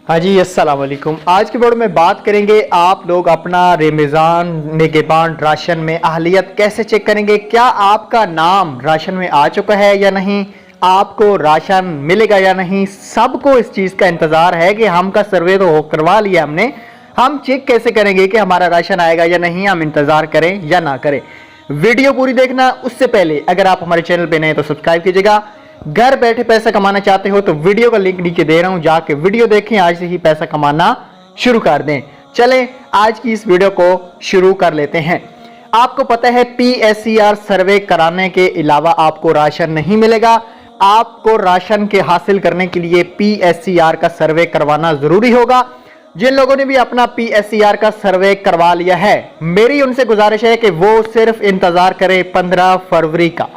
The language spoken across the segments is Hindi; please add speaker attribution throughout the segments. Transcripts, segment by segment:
Speaker 1: हाँ जी, अस्सलाम वालेकुम। आज की वीडियो में बात करेंगे आप लोग अपना रमज़ान निगहबान राशन में अहलियत कैसे चेक करेंगे। क्या आपका नाम राशन में आ चुका है या नहीं, आपको राशन मिलेगा या नहीं। सबको इस चीज़ का इंतज़ार है कि हम का सर्वे तो करवा लिया हमने, हम चेक कैसे करेंगे कि हमारा राशन आएगा या नहीं। हम इंतज़ार करें या ना करें। वीडियो पूरी देखना। उससे पहले अगर आप हमारे चैनल पे नए तो सब्सक्राइब कीजिएगा। घर बैठे पैसा कमाना चाहते हो तो वीडियो का लिंक नीचे दे रहा हूं, जाके वीडियो देखें, आज से ही पैसा कमाना शुरू कर दें। चलें आज की इस वीडियो को शुरू कर लेते हैं। आपको पता है PSER सर्वे कराने के अलावा आपको राशन नहीं मिलेगा। आपको राशन के हासिल करने के लिए PSER का सर्वे करवाना जरूरी होगा। जिन लोगों ने भी अपना PSER का सर्वे करवा लिया है, मेरी उनसे गुजारिश है कि वो सिर्फ इंतजार करें 15 फरवरी का।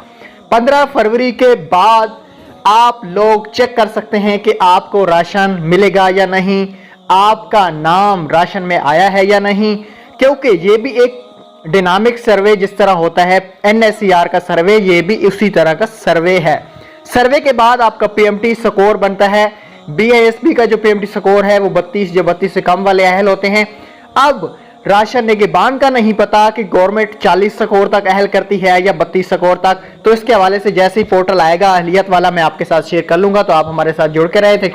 Speaker 1: 15 फरवरी के बाद आप लोग चेक कर सकते हैं कि आपको राशन मिलेगा या नहीं, आपका नाम राशन में आया है या नहीं। क्योंकि ये भी एक डायनामिक सर्वे जिस तरह होता है NSER का सर्वे, ये भी उसी तरह का सर्वे है। सर्वे के बाद आपका PMT स्कोर बनता है। BISP का जो PMT स्कोर है वो 32, जो 32 से कम वाले अहल होते हैं। अब राशन निगहबान का नहीं पता कि गवर्नमेंट 40 स्कोर तक अहल करती है या 32 स्कोर तक, तो इसके हवाले से जैसे ही पोर्टल आएगा अहलियत वाला मैं आपके साथ शेयर कर लूंगा। तो आप हमारे साथ जुड़ के रहे थे।